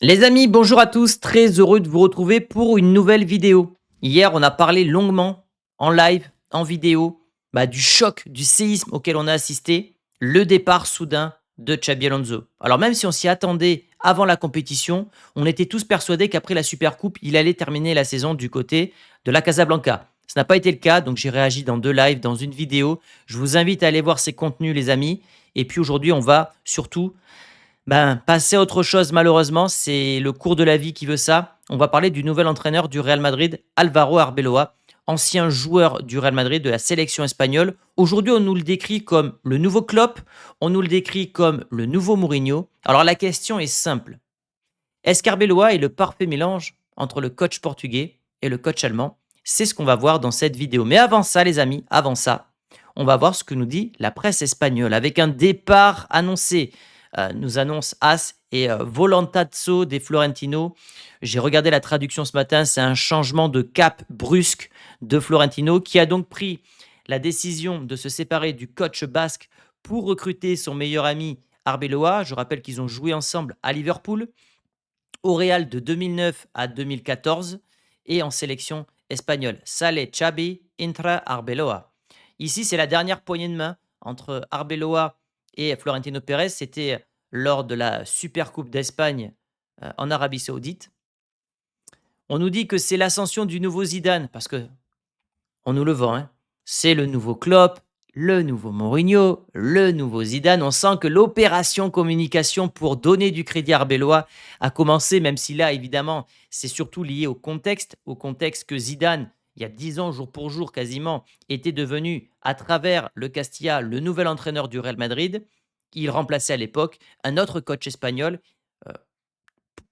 Les amis, bonjour à tous, très heureux de vous retrouver pour une nouvelle vidéo. Hier, on a parlé longuement, en live, en vidéo, du choc, du séisme auquel on a assisté, le départ soudain de Xabi Alonso. Alors même si on s'y attendait avant la compétition, on était tous persuadés qu'après la Supercoupe, il allait terminer la saison du côté de la Casablanca. Ce n'a pas été le cas, donc j'ai réagi dans deux lives, dans une vidéo. Je vous invite à aller voir ces contenus, les amis. Et puis aujourd'hui, on va surtout passer à autre chose malheureusement, c'est le cours de la vie qui veut ça. On va parler du nouvel entraîneur du Real Madrid, Alvaro Arbeloa, ancien joueur du Real Madrid de la sélection espagnole. Aujourd'hui, on nous le décrit comme le nouveau Klopp, on nous le décrit comme le nouveau Mourinho. Alors la question est simple. Est-ce qu'Arbeloa est le parfait mélange entre le coach portugais et le coach allemand? C'est ce qu'on va voir dans cette vidéo. Mais avant ça, les amis, avant ça, on va voir ce que nous dit la presse espagnole avec un départ annoncé. Nous annonce AS et Volantazzo des Florentino. J'ai regardé la traduction ce matin, c'est un changement de cap brusque de Florentino qui a donc pris la décision de se séparer du coach basque pour recruter son meilleur ami Arbeloa. Je rappelle qu'ils ont joué ensemble à Liverpool, au Real de 2009 à 2014 et en sélection espagnole. Sale Xabi, Intra Arbeloa. Ici, c'est la dernière poignée de main entre Arbeloa et Florentino Pérez. C'était lors de la Supercoupe d'Espagne en Arabie Saoudite. On nous dit que c'est l'ascension du nouveau Zidane parce que on nous le vend, hein. C'est le nouveau Klopp, le nouveau Mourinho, le nouveau Zidane. On sent que l'opération communication pour donner du crédit à Arbeloa a commencé, même si là, évidemment, c'est surtout lié au contexte que Zidane, il y a 10 ans, jour pour jour quasiment, était devenu, à travers le Castilla, le nouvel entraîneur du Real Madrid. Il remplaçait à l'époque un autre coach espagnol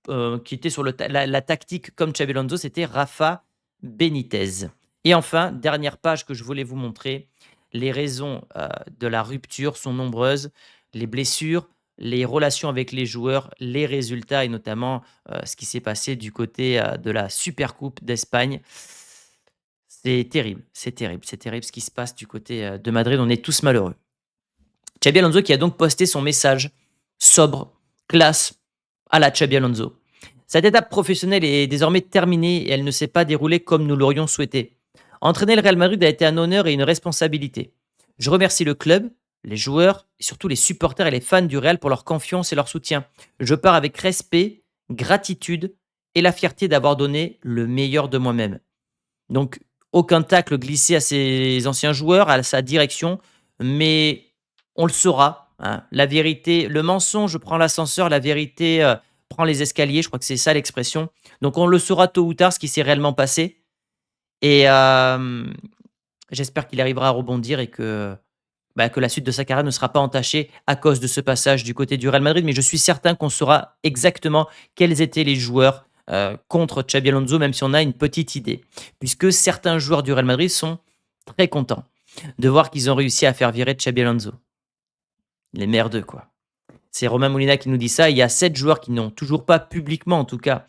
euh, qui était sur la tactique comme Xabi Alonso, c'était Rafa Benitez. Et enfin, dernière page que je voulais vous montrer, les raisons de la rupture sont nombreuses, les blessures, les relations avec les joueurs, les résultats et notamment ce qui s'est passé du côté de la Supercoupe d'Espagne. C'est terrible, c'est terrible, c'est terrible ce qui se passe du côté de Madrid. On est tous malheureux. Xabi Alonso qui a donc posté son message sobre, classe, à la Xabi Alonso. Cette étape professionnelle est désormais terminée et elle ne s'est pas déroulée comme nous l'aurions souhaité. Entraîner le Real Madrid a été un honneur et une responsabilité. Je remercie le club, les joueurs et surtout les supporters et les fans du Real pour leur confiance et leur soutien. Je pars avec respect, gratitude et la fierté d'avoir donné le meilleur de moi-même. Donc, aucun tacle glissé à ses anciens joueurs, à sa direction, mais on le saura, hein. La vérité, le mensonge prend l'ascenseur, la vérité prend les escaliers. Je crois que c'est ça l'expression. Donc, on le saura tôt ou tard ce qui s'est réellement passé. Et j'espère qu'il arrivera à rebondir et que la suite de sa carrière ne sera pas entachée à cause de ce passage du côté du Real Madrid. Mais je suis certain qu'on saura exactement quels étaient les joueurs contre Xabi Alonso, même si on a une petite idée. Puisque certains joueurs du Real Madrid sont très contents de voir qu'ils ont réussi à faire virer Xabi Alonso. Les merdeux, quoi. C'est Romain Molina qui nous dit ça. Il y a 7 joueurs qui n'ont toujours pas publiquement, en tout cas,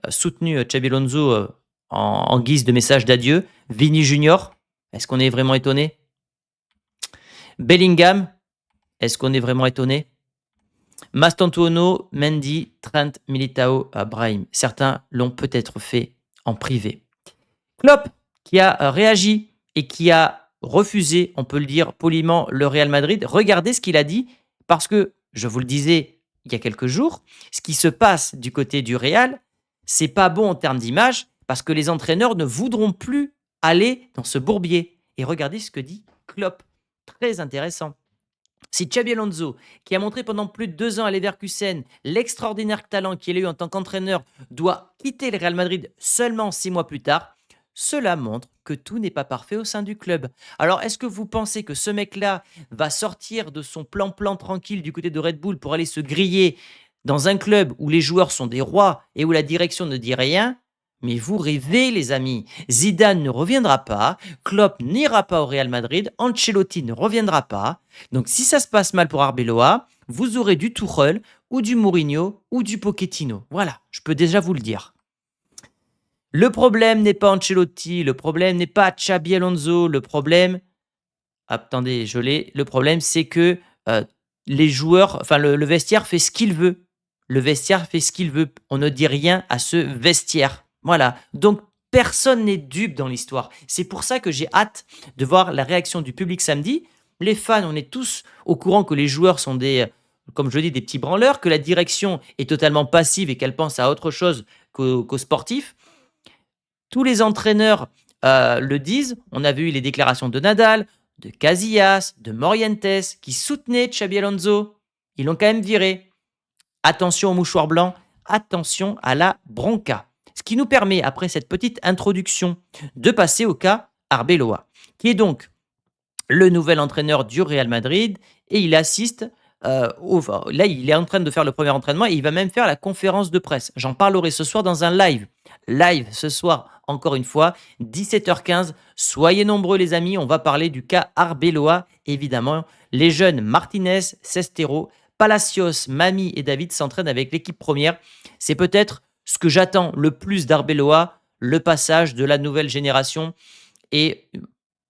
soutenu Xabi Alonso en guise de message d'adieu. Vini Junior, est-ce qu'on est vraiment étonné? Bellingham, est-ce qu'on est vraiment étonné? Mastantuono, Mendy, Trent, Militao, Brahim. Certains l'ont peut-être fait en privé. Klopp, qui a réagi et qui a refusé, on peut le dire poliment, le Real Madrid. Regardez ce qu'il a dit, parce que, je vous le disais il y a quelques jours, ce qui se passe du côté du Real, c'est pas bon en termes d'image, parce que les entraîneurs ne voudront plus aller dans ce bourbier. Et regardez ce que dit Klopp. Très intéressant. Si Xabi Alonso, qui a montré pendant plus de 2 ans à Leverkusen l'extraordinaire talent qu'il a eu en tant qu'entraîneur, doit quitter le Real Madrid seulement 6 mois plus tard, cela montre que tout n'est pas parfait au sein du club. Alors, est-ce que vous pensez que ce mec-là va sortir de son plan-plan tranquille du côté de Red Bull pour aller se griller dans un club où les joueurs sont des rois et où la direction ne dit rien? Mais vous rêvez, les amis. Zidane ne reviendra pas, Klopp n'ira pas au Real Madrid, Ancelotti ne reviendra pas. Donc, si ça se passe mal pour Arbeloa, vous aurez du Tuchel ou du Mourinho ou du Pochettino. Voilà, je peux déjà vous le dire. Le problème n'est pas Ancelotti, le problème n'est pas Xabi Alonso, le problème, attendez, je l'ai, le problème c'est que les joueurs, enfin le vestiaire fait ce qu'il veut. Le vestiaire fait ce qu'il veut. On ne dit rien à ce vestiaire. Voilà. Donc, personne n'est dupe dans l'histoire. C'est pour ça que j'ai hâte de voir la réaction du public samedi. Les fans, on est tous au courant que les joueurs sont des, comme je le dis, des petits branleurs, que la direction est totalement passive et qu'elle pense à autre chose qu'aux sportifs. Tous les entraîneurs le disent. On a vu les déclarations de Nadal, de Casillas, de Morientes qui soutenaient Xabi Alonso. Ils l'ont quand même viré. Attention au mouchoir blanc, attention à la bronca. Ce qui nous permet, après cette petite introduction, de passer au cas Arbeloa, qui est donc le nouvel entraîneur du Real Madrid et il assiste. Là, il est en train de faire le premier entraînement et il va même faire la conférence de presse. J'en parlerai ce soir dans un live. Live ce soir, encore une fois, 17h15. Soyez nombreux, les amis. On va parler du cas Arbeloa, évidemment. Les jeunes Martinez, Sestero, Palacios, Mami et David s'entraînent avec l'équipe première. C'est peut-être ce que j'attends le plus d'Arbeloa, le passage de la nouvelle génération et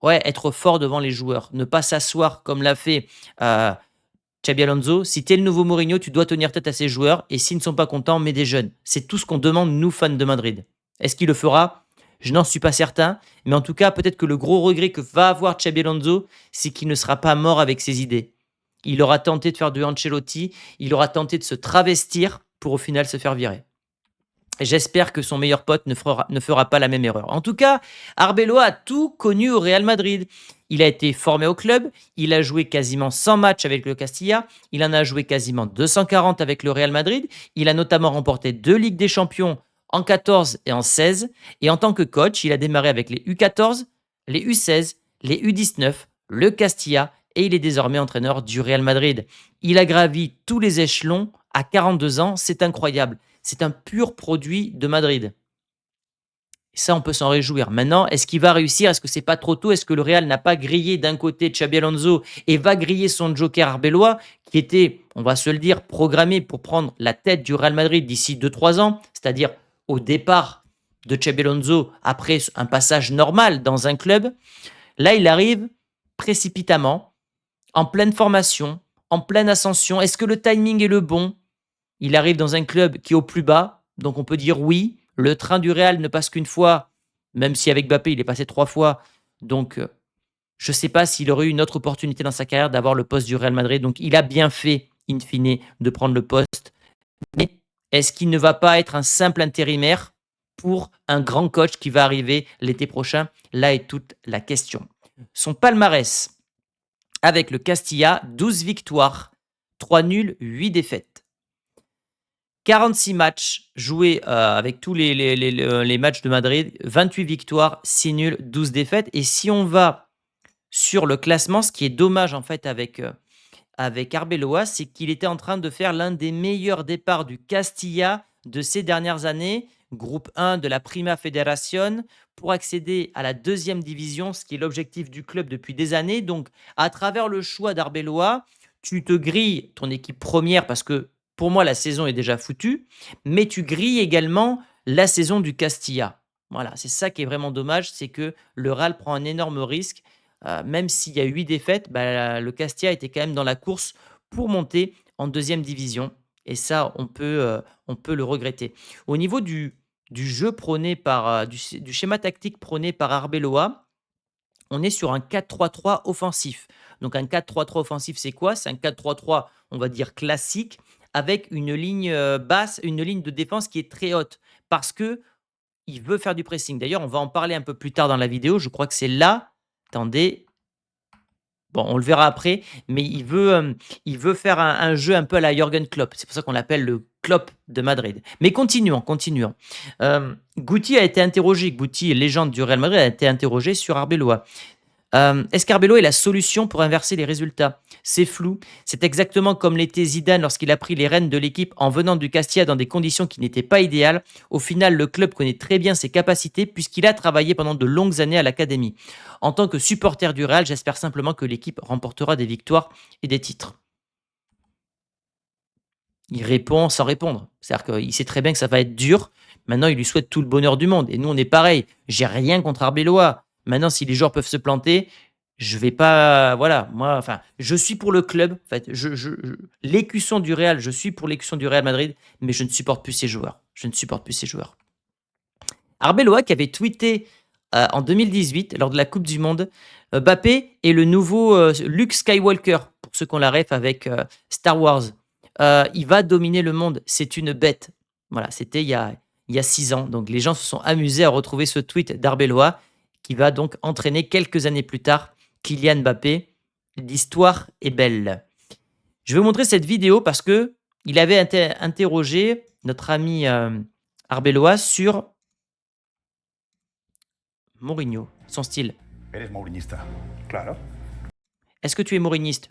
ouais, être fort devant les joueurs. Ne pas s'asseoir comme l'a fait Xabi Alonso. Si tu es le nouveau Mourinho, tu dois tenir tête à ces joueurs et s'ils ne sont pas contents, mets des jeunes. C'est tout ce qu'on demande, nous, fans de Madrid. Est-ce qu'il le fera? Je n'en suis pas certain, mais en tout cas, peut-être que le gros regret que va avoir Xabi Alonso, c'est qu'il ne sera pas mort avec ses idées. Il aura tenté de faire du Ancelotti, il aura tenté de se travestir pour au final se faire virer. Et j'espère que son meilleur pote ne fera pas la même erreur. En tout cas, Arbeloa a tout connu au Real Madrid. Il a été formé au club, il a joué quasiment 100 matchs avec le Castilla, il en a joué quasiment 240 avec le Real Madrid, il a notamment remporté 2 Ligues des Champions en 14 et en 16, et en tant que coach, il a démarré avec les U14, les U16, les U19, le Castilla, et il est désormais entraîneur du Real Madrid. Il a gravi tous les échelons à 42 ans, c'est incroyable. C'est un pur produit de Madrid. Et ça, on peut s'en réjouir. Maintenant, est-ce qu'il va réussir? Est-ce que c'est pas trop tôt? Est-ce que le Real n'a pas grillé d'un côté Xabi Alonso et va griller son joker Arbeloa, qui était, on va se le dire, programmé pour prendre la tête du Real Madrid d'ici 2-3 ans, c'est-à-dire au départ de Xabi Alonso après un passage normal dans un club. Là, il arrive précipitamment, en pleine formation, en pleine ascension. Est-ce que le timing est le bon? Il arrive dans un club qui est au plus bas, donc on peut dire oui. Le train du Real ne passe qu'une fois, même si avec Mbappé, il est passé 3 fois. Donc, je ne sais pas s'il aurait eu une autre opportunité dans sa carrière d'avoir le poste du Real Madrid. Donc, il a bien fait, in fine, de prendre le poste. Mais est-ce qu'il ne va pas être un simple intérimaire pour un grand coach qui va arriver l'été prochain? Là est toute la question. Son palmarès avec le Castilla, 12 victoires, 3 nuls, 8 défaites. 46 matchs joués avec tous les matchs de Madrid, 28 victoires, 6 nuls, 12 défaites. Et si on va sur le classement, ce qui est dommage en fait avec Arbeloa, c'est qu'il était en train de faire l'un des meilleurs départs du Castilla de ces dernières années, groupe 1 de la Prima Federación, pour accéder à la deuxième division, ce qui est l'objectif du club depuis des années. Donc, à travers le choix d'Arbeloa, tu te grilles ton équipe première parce que pour moi, la saison est déjà foutue, mais tu grilles également la saison du Castilla. Voilà, c'est ça qui est vraiment dommage, c'est que le Real prend un énorme risque. Même s'il y a 8 défaites, le Castilla était quand même dans la course pour monter en deuxième division. Et ça, on peut le regretter. Au niveau du jeu prôné par, du schéma tactique prôné par Arbeloa, on est sur un 4-3-3 offensif. Donc un 4-3-3 offensif, c'est quoi? C'est un 4-3-3, on va dire classique, avec une ligne basse, une ligne de défense qui est très haute, parce que il veut faire du pressing. D'ailleurs, on va en parler un peu plus tard dans la vidéo. Je crois que c'est là. Attendez. Bon, on le verra après, mais il veut faire un jeu un peu à la Jürgen Klopp. C'est pour ça qu'on l'appelle le Klopp de Madrid. Mais continuons. Guti a été interrogé. Guti, légende du Real Madrid, a été interrogé sur Arbeloa. Est-ce qu'Arbeloa est la solution pour inverser les résultats? C'est flou. C'est exactement comme l'était Zidane lorsqu'il a pris les rênes de l'équipe en venant du Castilla dans des conditions qui n'étaient pas idéales. Au final, le club connaît très bien ses capacités puisqu'il a travaillé pendant de longues années à l'académie. En tant que supporter du Real, j'espère simplement que l'équipe remportera des victoires et des titres. Il répond sans répondre. C'est-à-dire qu'il sait très bien que ça va être dur. Maintenant, il lui souhaite tout le bonheur du monde. Et nous, on est pareil. J'ai rien contre Arbeloa. Maintenant, si les joueurs peuvent se planter, je vais pas, voilà, moi, enfin, je suis pour le club. En fait, l'écusson du Real, je suis pour l'écusson du Real Madrid, mais je ne supporte plus ces joueurs. Je ne supporte plus ces joueurs. Arbeloa qui avait tweeté en 2018 lors de la Coupe du Monde, Mbappé est le nouveau Luke Skywalker pour ceux qui ont la ref avec Star Wars. Il va dominer le monde. C'est une bête. Voilà, c'était il y a 6 ans. Donc les gens se sont amusés à retrouver ce tweet d'Arbeloa qui va donc entraîner quelques années plus tard Kylian Mbappé. L'histoire est belle. Je vais vous montrer cette vidéo parce que il avait interrogé notre ami Arbeloa sur Mourinho, son style. Eres mourinista. Claro. Est-ce que tu es mouriniste?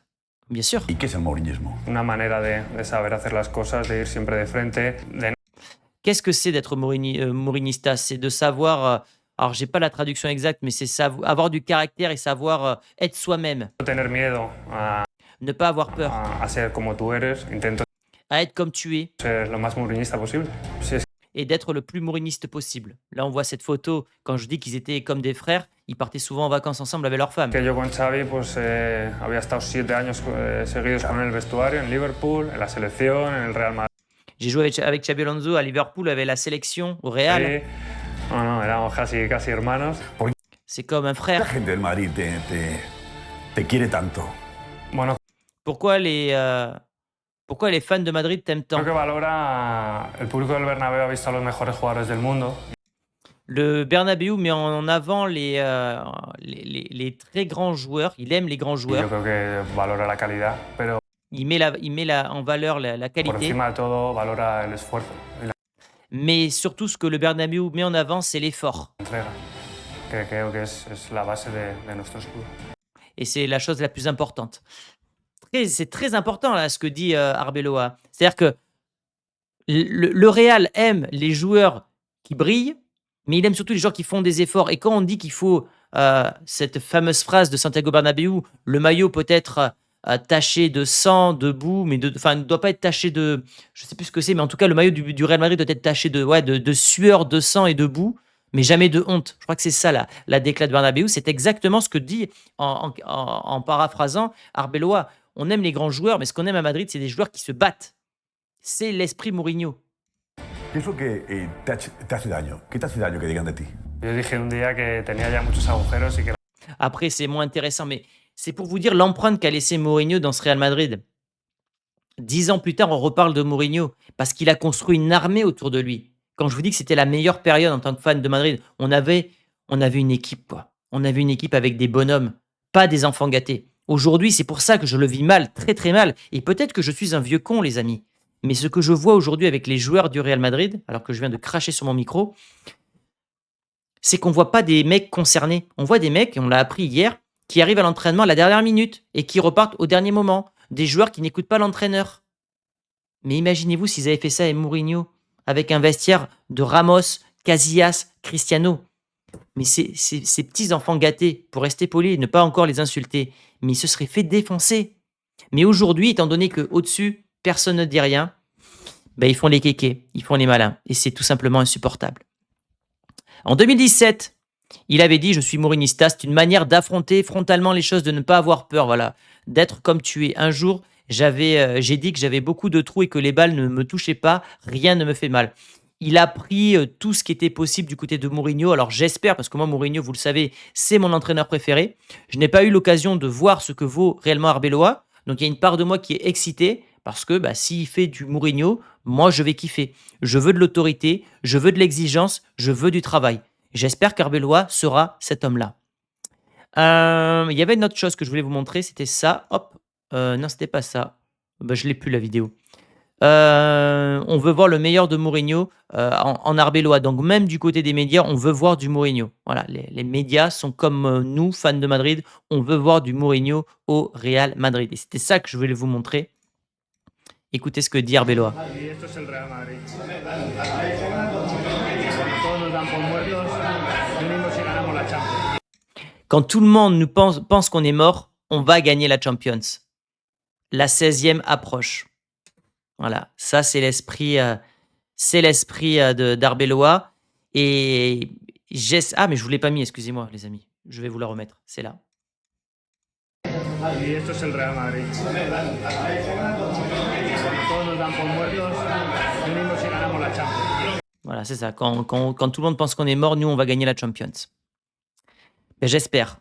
Bien sûr. ¿Y qué es el mourinismo? Una manera de saber hacer las cosas, de ir siempre de frente, de Qu'est-ce que c'est d'être mourinista? C'est de savoir, alors j'ai pas la traduction exacte, mais c'est avoir du caractère et savoir être soi-même, no tener miedo ne pas avoir peur, a ser como tú eres. Intento à être comme tu es ser lo más mourinista posible. Si es et d'être le plus mouriniste possible. Là, on voit cette photo, quand je dis qu'ils étaient comme des frères, ils partaient souvent en vacances ensemble avec leurs femmes. que yo con Xavi pues había estado 7 años seguidos con él en el vestuario, en Liverpool, en la selección, en el Real Madrid. J'ai joué avec Xabi Alonso à Liverpool, avec la sélection, au Real. No, éramos casi hermanos. C'est comme un La frère. gente del Madrid te quiere tanto. Bueno, Pourquoi les fans de Madrid t'aiment tant? creo que valora, el público del Bernabéu ha visto a los mejores jugadores del mundo. Le Bernabéu met en avant les très grands joueurs. Il aime les grands Y yo joueurs. creo que valora la calidad, pero Il met en valeur la por qualité. encima de todo valora el esfuerzo y la Mais surtout, ce que le Bernabéu met en avant, c'est l'effort. entrega, que creo que es la base de nuestro escudo. Et c'est la chose la plus importante. C'est très important là, ce que dit Arbeloa. C'est-à-dire que le Real aime les joueurs qui brillent, mais il aime surtout les joueurs qui font des efforts. Et quand on dit qu'il faut cette fameuse phrase de Santiago Bernabéu, le maillot peut être taché de sang, de boue, mais enfin, ne doit pas être taché de, je sais plus ce que c'est, mais en tout cas, le maillot du Real Madrid doit être taché de sueur, de sang et de boue, mais jamais de honte. Je crois que c'est ça la déclat de Bernabéu. C'est exactement ce que dit en paraphrasant Arbeloa. On aime les grands joueurs, mais ce qu'on aime à Madrid, c'est des joueurs qui se battent. C'est l'esprit Mourinho. ¿Qué es lo que te hace daño? ¿Qué te hace daño que digan de ti? Yo dije un día que tenía ya muchos agujeros y que Après, c'est moins intéressant, mais c'est pour vous dire l'empreinte qu'a laissé Mourinho dans ce Real Madrid. 10 ans plus tard, on reparle de Mourinho parce qu'il a construit une armée autour de lui. Quand je vous dis que c'était la meilleure période en tant que fan de Madrid, on avait une équipe, quoi. On avait une équipe avec des bonhommes, pas des enfants gâtés. Aujourd'hui, c'est pour ça que je le vis mal, très très mal. Et peut-être que je suis un vieux con, les amis. Mais ce que je vois aujourd'hui avec les joueurs du Real Madrid, alors que je viens de cracher sur mon micro, c'est qu'on voit pas des mecs concernés. On voit des mecs, et on l'a appris hier, qui arrivent à l'entraînement à la dernière minute et qui repartent au dernier moment. Des joueurs qui n'écoutent pas l'entraîneur. Mais imaginez-vous s'ils avaient fait ça avec Mourinho, avec un vestiaire de Ramos, Casillas, Cristiano. Mais ces petits enfants gâtés, pour rester poli et ne pas encore les insulter, mais ils se seraient fait défoncer. Mais aujourd'hui, étant donné qu'au-dessus, personne ne dit rien, ben ils font les kékés, ils font les malins. Et c'est tout simplement insupportable. En 2017, il avait dit « Je suis mourinista », c'est une manière d'affronter frontalement les choses, de ne pas avoir peur, voilà, d'être comme tu es. Un jour, j'ai dit que j'avais beaucoup de trous et que les balles ne me touchaient pas, rien ne me fait mal. Il a pris tout ce qui était possible du côté de Mourinho. Alors j'espère, parce que moi, Mourinho, vous le savez, c'est mon entraîneur préféré. Je n'ai pas eu l'occasion de voir ce que vaut réellement Arbeloa. Donc il y a une part de moi qui est excitée, parce que s'il fait du Mourinho, moi, je vais kiffer. Je veux de l'autorité, je veux de l'exigence, je veux du travail. J'espère qu'Arbeloa sera cet homme-là. Il y avait une autre chose que je voulais vous montrer, c'était ça. Hop, non, c'était pas ça. Je l'ai plus la vidéo. On veut voir le meilleur de Mourinho en Arbeloa. Donc même du côté des médias, on veut voir du Mourinho. Voilà, les médias sont comme nous, fans de Madrid. On veut voir du Mourinho au Real Madrid. Et c'était ça que je voulais vous montrer. Écoutez ce que dit Arbeloa. Y esto es el Real Madrid. Todos nos dan por muertos, mínimo si ganamos la Champions. Quand tout le monde nous pense qu'on est mort, on va gagner la Champions. La 16e approche. Voilà, ça c'est l'esprit d'Arbeloa. Et ah, mais je ne vous l'ai pas mis, excusez-moi les amis. Je vais vous la remettre, c'est là. y esto es el Real Madrid. Todos nos dan por muertos, mínimo si ganamos la Champions. Voilà, c'est ça. Quand tout le monde pense qu'on est mort, nous, on va gagner la Champions. Mais j'espère.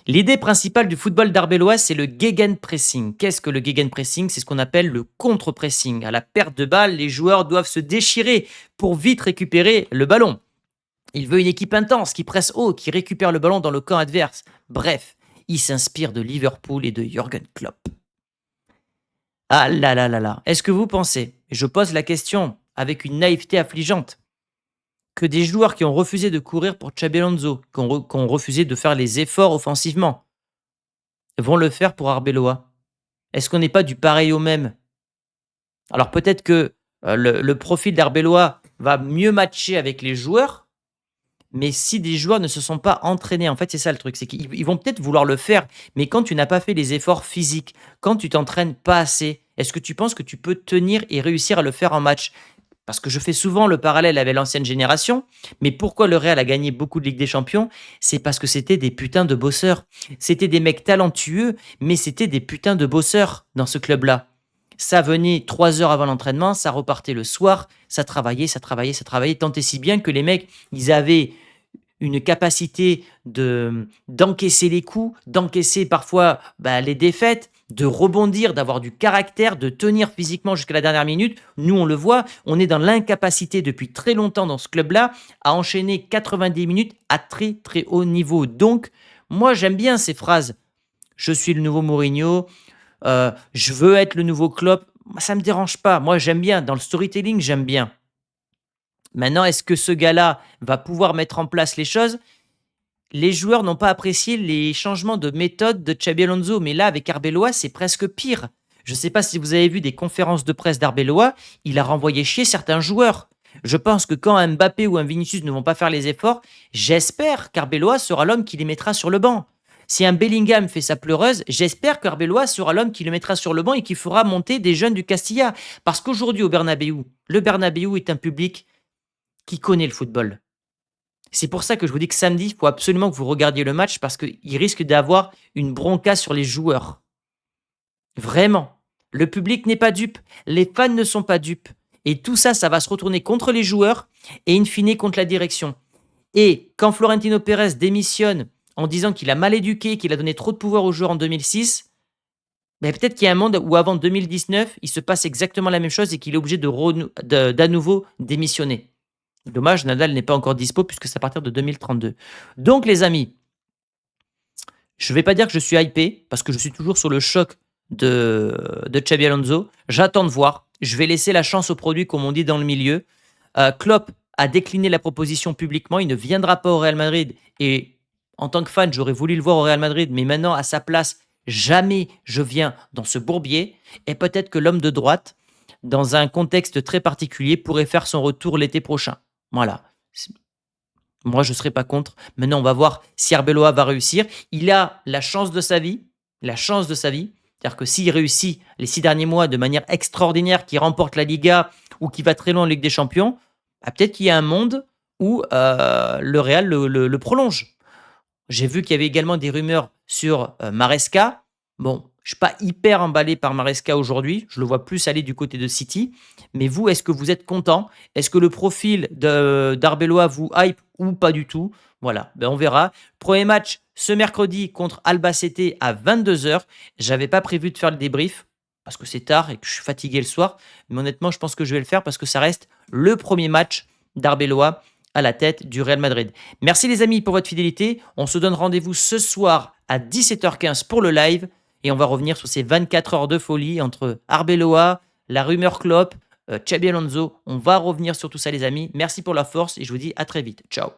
L'idée principale du football d'Arbeloa, c'est le gegenpressing. Qu'est-ce que le gegenpressing? C'est ce qu'on appelle le contre-pressing. À la perte de balle, les joueurs doivent se déchirer pour vite récupérer le ballon. Il veut une équipe intense, qui presse haut, qui récupère le ballon dans le camp adverse. Bref, il s'inspire de Liverpool et de Jürgen Klopp. Ah là là là là. Est-ce que vous pensez, et je pose la question avec une naïveté affligeante, que des joueurs qui ont refusé de courir pour Xabi Alonso, qui ont refusé de faire les efforts offensivement, vont le faire pour Arbeloa? Est-ce qu'on n'est pas du pareil au même? Alors peut-être que le profil d'Arbeloa va mieux matcher avec les joueurs, mais si des joueurs ne se sont pas entraînés, en fait c'est ça le truc, c'est qu'ils vont peut-être vouloir le faire, mais quand tu n'as pas fait les efforts physiques, quand tu t'entraînes pas assez, est-ce que tu penses que tu peux tenir et réussir à le faire en match? Parce que je fais souvent le parallèle avec l'ancienne génération, mais pourquoi le Real a gagné beaucoup de Ligue des Champions? C'est parce que c'était des putains de bosseurs. C'était des mecs talentueux, mais c'était des putains de bosseurs dans ce club-là. Ça venait 3 heures avant l'entraînement, ça repartait le soir, ça travaillait, tant et si bien que les mecs, ils avaient une capacité d'encaisser les coups, d'encaisser parfois les défaites, de rebondir, d'avoir du caractère, de tenir physiquement jusqu'à la dernière minute. Nous, on le voit, on est dans l'incapacité depuis très longtemps dans ce club-là à enchaîner 90 minutes à très très haut niveau. Donc, moi, j'aime bien ces phrases. Je suis le nouveau Mourinho, je veux être le nouveau Klopp. Ça ne me dérange pas. Moi, j'aime bien. Dans le storytelling, j'aime bien. Maintenant, est-ce que ce gars-là va pouvoir mettre en place les choses? Les joueurs n'ont pas apprécié les changements de méthode de Xabi Alonso, mais là, avec Arbeloa, c'est presque pire. Je ne sais pas si vous avez vu des conférences de presse d'Arbeloa, il a renvoyé chier certains joueurs. Je pense que quand un Mbappé ou un Vinicius ne vont pas faire les efforts, j'espère qu'Arbeloa sera l'homme qui les mettra sur le banc. Si un Bellingham fait sa pleureuse, j'espère qu'Arbeloa sera l'homme qui le mettra sur le banc et qui fera monter des jeunes du Castilla. Parce qu'aujourd'hui, au Bernabéu, le Bernabéu est un public qui connaît le football. C'est pour ça que je vous dis que samedi, il faut absolument que vous regardiez le match parce qu'il risque d'avoir une bronca sur les joueurs. Vraiment. Le public n'est pas dupe. Les fans ne sont pas dupes. Et tout ça, ça va se retourner contre les joueurs et in fine contre la direction. Et quand Florentino Pérez démissionne en disant qu'il a mal éduqué, qu'il a donné trop de pouvoir aux joueurs en 2006, peut-être qu'il y a un monde où avant 2019, il se passe exactement la même chose et qu'il est obligé d'à nouveau démissionner. Dommage, Nadal n'est pas encore dispo puisque c'est à partir de 2032. Donc les amis, je ne vais pas dire que je suis hypé parce que je suis toujours sur le choc de Xabi Alonso. J'attends de voir. Je vais laisser la chance au produit comme on dit dans le milieu. Klopp a décliné la proposition publiquement. Il ne viendra pas au Real Madrid et en tant que fan, j'aurais voulu le voir au Real Madrid, mais maintenant à sa place, jamais je viens dans ce bourbier. Et peut-être que l'homme de droite, dans un contexte très particulier, pourrait faire son retour l'été prochain. Voilà. Moi, je ne serais pas contre. Maintenant, on va voir si Arbeloa va réussir. Il a la chance de sa vie. C'est-à-dire que s'il réussit les 6 derniers mois de manière extraordinaire, qu'il remporte la Liga ou qu'il va très loin en Ligue des Champions, peut-être qu'il y a un monde où le Real le prolonge. J'ai vu qu'il y avait également des rumeurs sur Maresca. Bon, je ne suis pas hyper emballé par Maresca aujourd'hui. Je le vois plus aller du côté de City. Mais vous, est-ce que vous êtes content? Est-ce que le profil d'Arbeloa vous hype ou pas du tout? Voilà, on verra. Premier match ce mercredi contre Albacete à 22h. Je n'avais pas prévu de faire le débrief parce que c'est tard et que je suis fatigué le soir. Mais honnêtement, je pense que je vais le faire parce que ça reste le premier match d'Arbeloa à la tête du Real Madrid. Merci les amis pour votre fidélité. On se donne rendez-vous ce soir à 17h15 pour le live. Et on va revenir sur ces 24 heures de folie entre Arbeloa, la rumeur Klopp, Xabi Alonso. On va revenir sur tout ça les amis. Merci pour la force et je vous dis à très vite. Ciao.